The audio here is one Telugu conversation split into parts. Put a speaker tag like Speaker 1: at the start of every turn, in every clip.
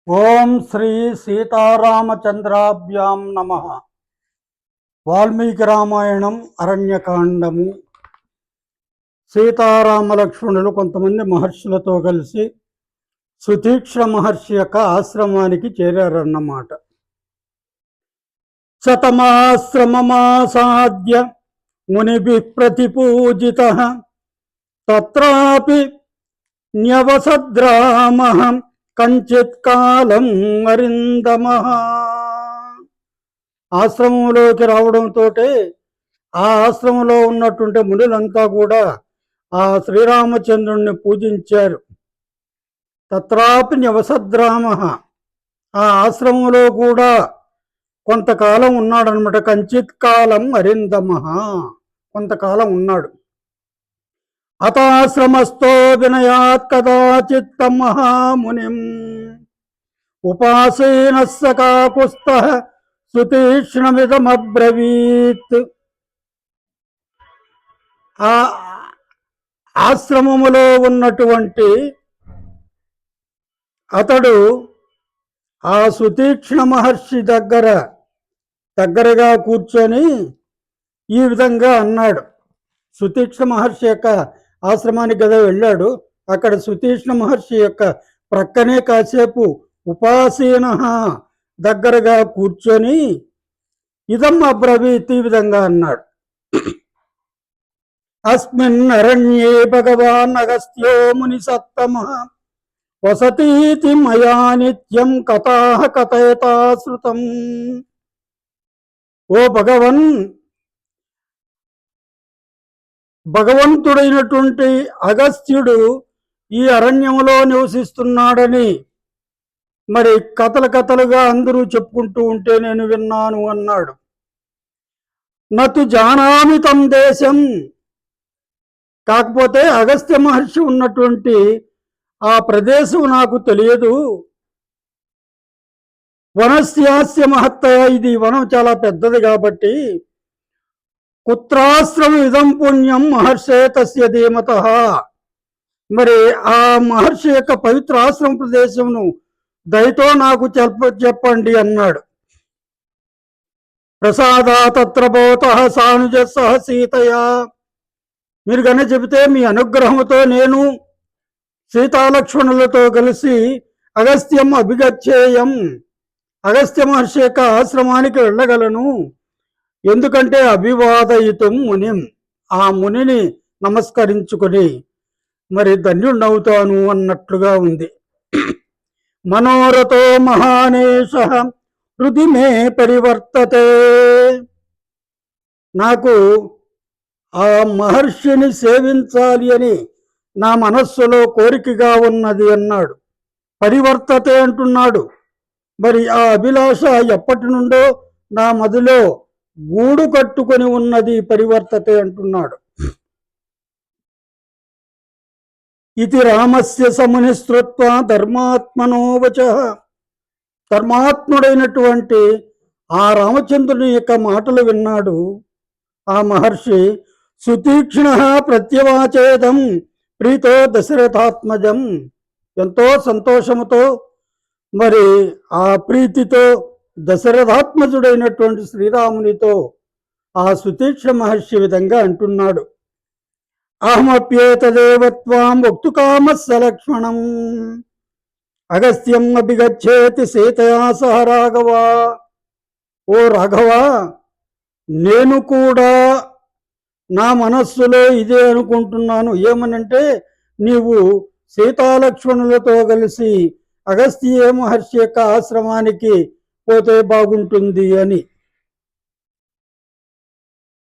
Speaker 1: ఓం శ్రీ సీతారామచంద్రాభ్యాం నమః. వాల్మీకి రామాయణం అరణ్యకాండము. సీతారామ లక్ష్మణులు కొంతమంది మహర్షులతో కలిసి సుతీక్ష్ణ మహర్షి యొక్క ఆశ్రమానికి చేరారన్నమాట. శతమాశ్రమమాసాద్య మునిభిః ప్రతిపూజితః తత్రాపి న్యవసద్రామః కంచిత్ కాలం అరిందమః. ఆశ్రమంలోకి రావడంతో ఆ ఆశ్రమంలో ఉన్నటువంటి మునులంతా కూడా ఆ శ్రీరామచంద్రుణ్ణి పూజించారు. తత్రాపి న్యవసద్రామః, ఆ ఆశ్రమంలో కూడా కొంతకాలం ఉన్నాడనమాట. కంచిత్ కాలం అరిందమః, కొంతకాలం ఉన్నాడు. అతాశ్రమస్థో వినయాత్ కదాచిత్ మహామునిం ఉపాసేన సకాకుస్తః సుతీక్ష్ణమిదమబ్రవీత్. ఆ ఆశ్రమములో ఉన్నటువంటి అతడు ఆ సుతీక్ష్ణ మహర్షి దగ్గరగా కూర్చొని ఈ విధంగా అన్నాడు. సుతీక్ష్ణ మహర్షి యొక్క ఆశ్రమానికి కదా వెళ్ళాడు. అక్కడ సుతీక్ష్ణ మహర్షి యొక్క ప్రక్కనే కాసేపు ఉపాసీన దగ్గరగా కూర్చొని ఇదం అబ్రవీత్, ఈ విధంగా అన్నాడు. అస్మిన్ అరణ్యే భగవాన్ అగస్త్యో ముని సత్తమః వసతీతి మయా నిత్యం కథాః కథయతా శృతం. ఓ భగవంతుడైనటువంటి అగస్త్యుడు ఈ అరణ్యంలో నివసిస్తున్నాడని మరి కథలుగా అందరూ చెప్పుకుంటూ ఉంటే నేను విన్నాను అన్నాడు. నతు జానామి తం దేశం, కాకపోతే అగస్త్య మహర్షి ఉన్నటువంటి ఆ ప్రదేశం నాకు తెలియదు. వనస్యాస్య మహత్తయ, ఇది వనం చాలా పెద్దది కాబట్టి. కుత్రాశ్రమ ఇదం పుణ్యం మహర్షే తస్య ధీమతః, మరి ఆ మహర్షి యొక్క పవిత్ర ఆశ్రమ ప్రదేశమును దయతో నాకు చెప్పండి అన్నాడు. ప్రసాదా తత్ర భవతః సానుజ సహ సీతయా, మీరు కనుక చెబితే మీ అనుగ్రహంతో నేను సీతాలక్ష్మణులతో కలిసి అగస్త్యం అభిగచ్చేయం, అగస్త్య మహర్షి యొక్క ఆశ్రమానికి వెళ్ళగలను. ఎందుకంటే అభివాదయితుం మునిం, ఆ మునిని నమస్కరించుకొని మరి ధన్యుణ్ణవుతాను అన్నట్లుగా ఉంది. మనోరథో మహానేశ హృది మే పరివర్తతే, నాకు ఆ మహర్షిని సేవించాలి అని నా మనస్సులో కోరికగా ఉన్నది అన్నాడు. పరివర్తతే అంటున్నాడు. మరి ఆ అభిలాష ఎప్పటి నుండో నా మదిలో గూడు కట్టుకొని ఉన్నది, పరివర్తతే అంటున్నాడు. ఇది రామస్య సముని శ్రుత్వ ధర్మాత్మనో వచః, ధర్మాత్ముడైనటువంటి ఆ రామచంద్రుని యొక్క మాటలు విన్నాడు ఆ మహర్షి. సుతీక్ష్ణ ప్రత్యవాచేదం ప్రీతో దశరథాత్మజం, ఎంతో సంతోషముతో మరి ఆ ప్రీతితో దశరథాత్మజుడైనటువంటి శ్రీరామునితో ఆ సుతీక్ష్ణ మహర్షి విధంగా అంటున్నాడు. అహమప్యేతదేవత్వాం వక్తుకామస్య లక్ష్మణం అగస్త్యం అభిగచ్చేతి సీతయా సహ రాఘవ. ఓ రాఘవ, నేను కూడా నా మనస్సులో ఇదే అనుకుంటున్నాను. ఏమనంటే నీవు సీతాలక్ష్మణులతో కలిసి అగస్త్య మహర్షి యొక్క ఆశ్రమానికి పోతే బాగుంటుంది అని.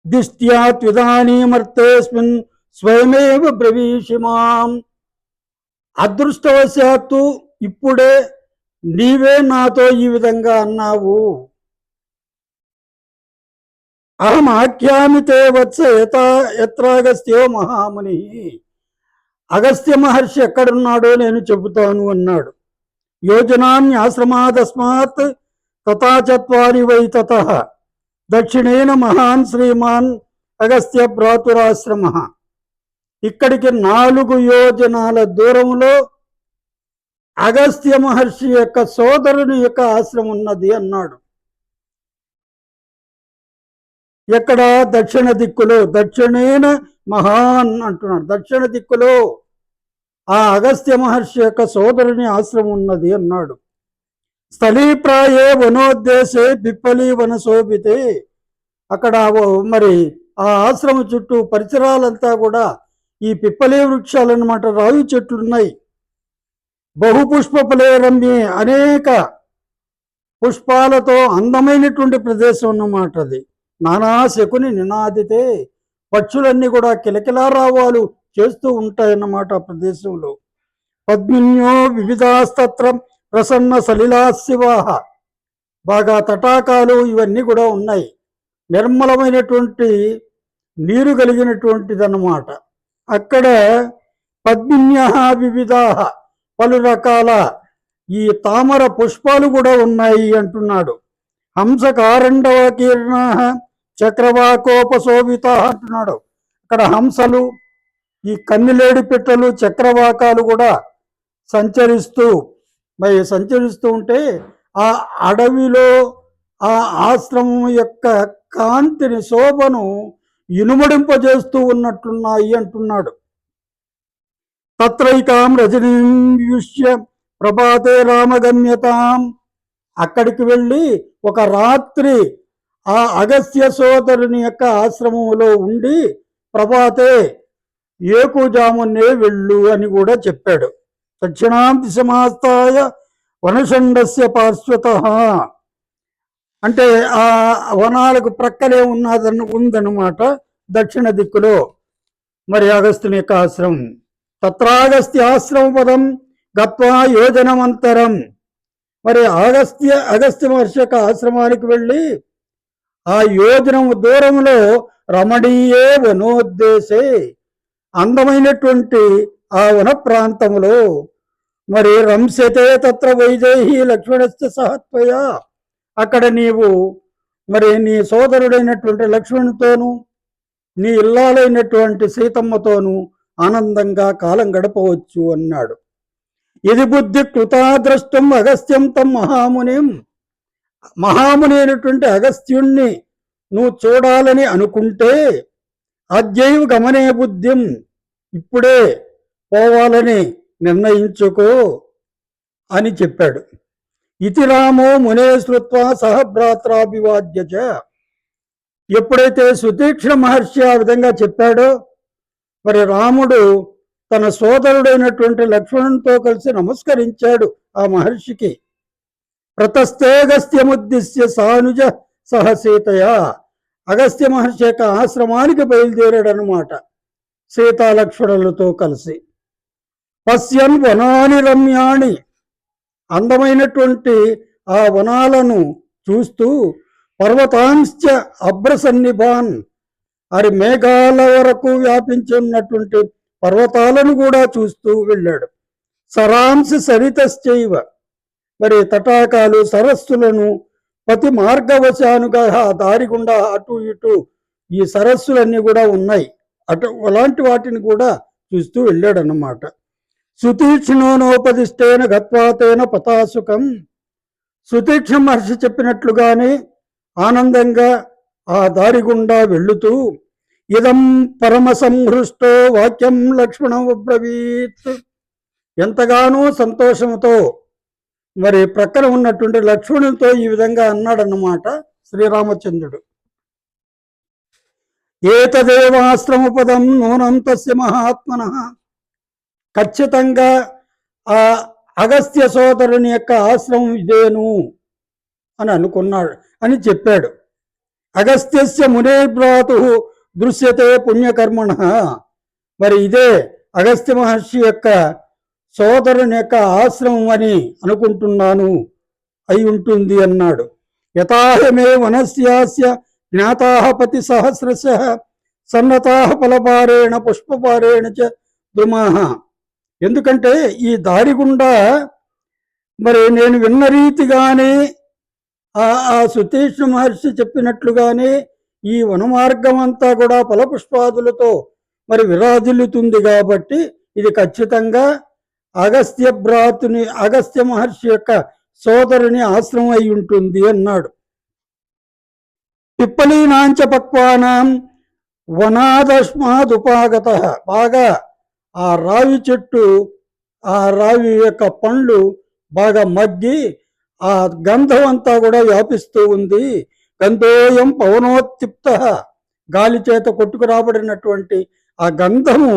Speaker 1: దిష్ట్యాత్విదానీమర్తేస్మిన్ స్వయమేవ బ్రవీషిమాం, అదృష్టవశాత్తు ఇప్పుడే నీవే నాతో ఈ విధంగా అన్నావు. అహం ఆఖ్యామితే వత్స ఎత్రాగస్త్యో మహాముని, అగస్త్య మహర్షి ఎక్కడున్నాడో నేను చెబుతాను అన్నాడు. యోజనాన్యాశ్రమాదస్మాత్ తథా చత్వారి వై తతః దక్షిణేన మహాన్ శ్రీమాన్ అగస్త్య భ్రాతురాశ్రమ, ఇక్కడికి 4 యోజనాల దూరంలో అగస్త్య మహర్షి యొక్క సోదరుని యొక్క ఆశ్రమం ఉన్నది అన్నాడు. ఎక్కడ? దక్షిణ దిక్కులో. దక్షిణేన మహాన్ అంటున్నాడు. దక్షిణ దిక్కులో ఆ అగస్త్య మహర్షి యొక్క సోదరుని ఆశ్రమం ఉన్నది అన్నాడు. స్థలీప్రాయే వనోద్దేశే పిప్పలి వనశోభితే. అక్కడ మరి ఆ ఆశ్రమం చుట్టూ పరిసరాలంతా కూడా ఈ పిప్పలి వృక్షాలు అన్నమాట, రావి చెట్లున్నాయి. బహుపుష్పఫలే రమ్యే, అనేక పుష్పాలతో అందమైనటువంటి ప్రదేశం అన్నమాట అది. నానా శకుని నినాదితే, పక్షులన్నీ కూడా కిలకిలారావాలు చేస్తూ ఉంటాయన్నమాట ఆ ప్రదేశంలో. పద్మిన్యో వివిధాస్తత్రం ప్రసన్న సలిలాశివాహ, బాగా తటాకాలు ఇవన్నీ కూడా ఉన్నాయి. నిర్మలమైనటువంటి నీరు కలిగినటువంటిది అన్నమాట. అక్కడ పద్మిన్య వివిధాహ, పలు రకాల ఈ తామర పుష్పాలు కూడా ఉన్నాయి అంటున్నాడు. హంసకారండవ కీర్ణ చక్రవాకోపశోభిత అంటున్నాడు. అక్కడ హంసలు, ఈ కన్నిలేడి పిట్టలు, చక్రవాకాలు కూడా సంచరిస్తూ ఉంటే ఆ అడవిలో ఆ ఆశ్రమం యొక్క కాంతిని, శోభను ఇనుమడింపజేస్తూ ఉన్నట్లున్నాయి అంటున్నాడు. తత్రైకాం రజనీం వ్యుష్య ప్రభాతే రామగమ్యతాం. అక్కడికి వెళ్ళి ఒక రాత్రి ఆ అగస్త్య సోదరుని యొక్క ఆశ్రమంలో ఉండి ప్రభాతే, ఏకుజామునే వెళ్ళు అని కూడా చెప్పాడు. దక్షిణాం దిశమాస్తాయ వనషండస్య పార్శ్వత, అంటే ఆ వనాలకు ప్రక్కలే ఉందన్నమాట దక్షిణ దిక్కులో మరి అగస్త్యుని యొక్క ఆశ్రమం. తత్రాగస్త్య ఆశ్రమ పదం గత్వా యోజనమంతరం. మరి అగస్త్య మహర్షి యొక్క ఆశ్రమానికి వెళ్ళి ఆ యోజనం దూరంలో రమణీయే వనోద్దేశే, అందమైనటువంటి ఆ వన ప్రాంతంలో మరి రంశతే తత్ర వైదేహి లక్ష్మణస్య సహత్వయ, అక్కడ నీవు మరి నీ సోదరుడైనటువంటి లక్ష్మణుతోనూ నీ ఇల్లాలైనటువంటి సీతమ్మతోనూ ఆనందంగా కాలం గడపవచ్చు అన్నాడు. ఇది బుద్ధి కృతాద్రష్టం అగస్త్యం తం మహామునిం. మహాముని అయినటువంటి అగస్త్యుణ్ణి నువ్వు చూడాలని అనుకుంటే అద్యైవ గమనే బుద్ధిం, ఇప్పుడే పోవాలని నిర్ణయించుకో అని చెప్పాడు. ఇతి రామో మునే శ్రుత్వా సహభ్రాత్రాభివాద్యచ. ఎప్పుడైతే సుతీక్ష్ణ మహర్షి ఆ విధంగా చెప్పాడో మరి రాముడు తన సోదరుడైనటువంటి లక్ష్మణునితో కలిసి నమస్కరించాడు ఆ మహర్షికి. ప్రతస్థే అగస్త్యముద్దిశ్య సానుజ సహసీతయ. అగస్త్య మహర్షి యొక్క ఆశ్రమానికి బయలుదేరాడు అనమాట సీతాలక్ష్మణులతో కలిసి. పశ్యన్ వనాని రమ్యాణి, అందమైనటువంటి ఆ వనాలను చూస్తూ, పర్వతాంశ్చ అభ్రసన్నిభాన్, అది మేఘాల వరకు వ్యాపించి ఉన్నటువంటి పర్వతాలను కూడా చూస్తూ వెళ్ళాడు. సరాంశ సరితశ్చైవ, మరి తటాకాలు, సరస్సులను ప్రతి మార్గవశానుగా దారి గుండా అటు ఇటు ఈ సరస్సులన్నీ కూడా ఉన్నాయి. అలాంటి వాటిని కూడా చూస్తూ వెళ్ళాడన్నమాట. సుతీక్ష్ణోనోపదిష్టేన గత్వాతేన పతాసుకం. సుతీక్ష్ణ మహర్షి చెప్పినట్లుగానే ఆనందంగా ఆ దారి గుండా వెళ్ళుతూ ఇదం పరమ సంహృష్టో వాక్యం లక్ష్మణం అబ్రవీత్. ఎంతగానో సంతోషంతో మరి ప్రక్కన ఉన్నటువంటి లక్ష్మణునితో ఈ విధంగా అన్నాడన్నమాట శ్రీరామచంద్రుడు. ఏతదేవాశ్రమ పదం నూనం తస్య మహాత్మన. ఖచ్చితంగా ఆ అగస్త్య సోదరుని యొక్క ఆశ్రమం ఇదేను అని అనుకున్నాడు అని చెప్పాడు. అగస్త్యస్య మునేర్భ్రాతు దృశ్యతే పుణ్యకర్మణ. మరి ఇదే అగస్త్య మహర్షి యొక్క సోదరుని యొక్క ఆశ్రమం అని అనుకుంటున్నాను, అయి ఉంటుంది అన్నాడు. యథాహమే వనస్యాస్య జ్ఞాతాః పతి సహస్రశః సన్నతాః ఫలపారేణ పుష్పపారేణ చ ద్రుమాః. ఎందుకంటే ఈ దారి గుండా మరి నేను విన్న రీతిగానే ఆ సుతీక్ష్ణ మహర్షి చెప్పినట్లుగానే ఈ వనమార్గం అంతా కూడా ఫలపుష్పాదులతో మరి విరాజిల్లుతుంది. కాబట్టి ఇది ఖచ్చితంగా అగస్త్య మహర్షి యొక్క సోదరుని ఆశ్రమం అయి ఉంటుంది అన్నాడు. పిప్పలీనాంచ పక్వానాం వనాదస్మాదుపాగత. బాగా ఆ రావి చెట్టు, ఆ రావి యొక్క పండ్లు బాగా మగ్గి ఆ గంధం అంతా కూడా వ్యాపిస్తూ ఉంది. గంధోయం పవనోత్తిప్త, గాలి చేత కొట్టుకు రాబడినటువంటి ఆ గంధము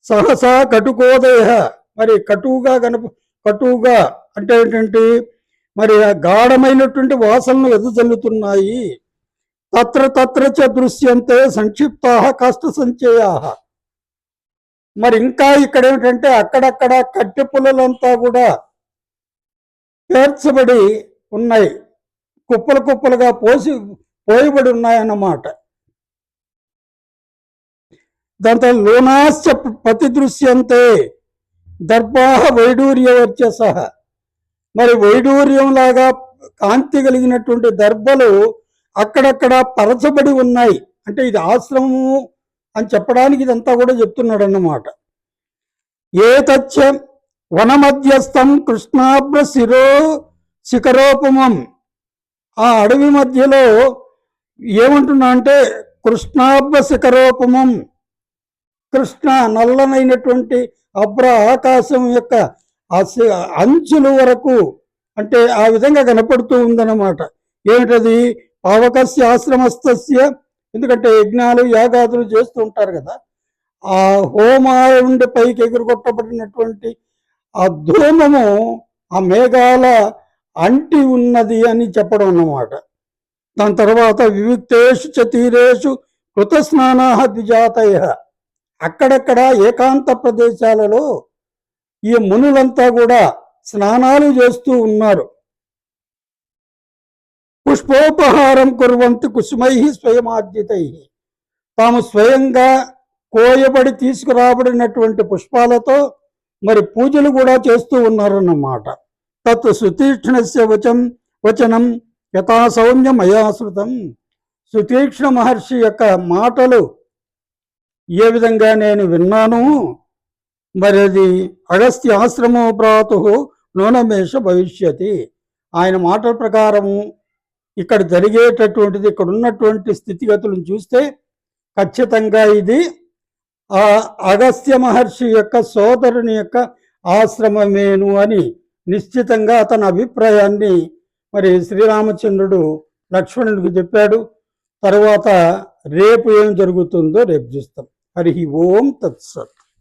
Speaker 1: సహసా కటుకోదయ, మరి కటువుగా అంటే ఏంటంటే మరి ఆ గాఢమైనటువంటి వాసనలు వెదజల్లుతున్నాయి. తత్ర చ దృశ్యంతే సంక్షిప్తా కష్ట సంచయా. మరి ఇంకా ఇక్కడ ఏమిటంటే అక్కడక్కడ కట్టె పుల్లలంతా కూడా పేర్చబడి ఉన్నాయి, కుప్పలుగా పోయబడి ఉన్నాయన్నమాట. దాంతో లోనాశ్చ ప్రతిదృశ్యంతే దర్భాహ వైడూర్యవర్చస. మరి వైడూర్యంలాగా కాంతి కలిగినటువంటి దర్భలు అక్కడక్కడ పరచబడి ఉన్నాయి. అంటే ఇది ఆశ్రమము అని చెప్పడానికి ఇదంతా కూడా చెప్తున్నాడు అన్నమాట. ఏతచ్చ వనమధ్యస్థం కృష్ణాభ్ర శిఖరోపమం. ఆ అడవి మధ్యలో ఏమంటున్నా అంటే కృష్ణాభ్ర శిఖరోపమం, కృష్ణ నల్లనైనటువంటి అభ్ర ఆకాశం యొక్క అంచుల వరకు అంటే ఆ విధంగా కనపడుతూ ఉందన్నమాట. ఏమిటది? పావకస్య ఆశ్రమస్థస్య, ఎందుకంటే యజ్ఞాలు యాగాదులు చేస్తూ ఉంటారు కదా, ఆ హోమాల నుండి పైకి ఎగురుకొట్టబడినటువంటి ఆ ధూమము ఆ మేఘాల అంటి ఉన్నది అని చెప్పడం అన్నమాట. దాని తర్వాత వివిక్తేషు చ తీరేషు కృతస్నానా ద్విజాతయ. అక్కడక్కడ ఏకాంత ప్రదేశాలలో ఈ మునులంతా కూడా స్నానాలు చేస్తూ ఉన్నారు. పుష్పోపహారం కుర్వంతి కుసుమై స్వయమార్జితై. తాము స్వయంగా కోయబడి తీసుకురాబడినటువంటి పుష్పాలతో మరి పూజలు కూడా చేస్తూ ఉన్నారన్నమాట. తత్ సుతీక్ష్ణస్య వచనం యథా సౌమ్య మయాశ్రుతం. సుతీక్ష్ణ మహర్షి యొక్క మాటలు ఏ విధంగా నేను విన్నాను, మరి అది అగస్త్య ఆశ్రమో ప్రాతు నూనమేష భవిష్యతి. ఆయన మాటల ప్రకారము ఇక్కడ జరిగేటటువంటిది, ఇక్కడ ఉన్నటువంటి స్థితిగతులను చూస్తే ఖచ్చితంగా ఇది ఆ అగస్త్య మహర్షి యొక్క సోదరుని యొక్క ఆశ్రమమేను అని నిశ్చితంగా తన అభిప్రాయాన్ని మరి శ్రీరామచంద్రుడు లక్ష్మణుడికి చెప్పాడు. తర్వాత రేపు ఏం జరుగుతుందో రేపు చూస్తాం. హరి ఓం తత్సత్.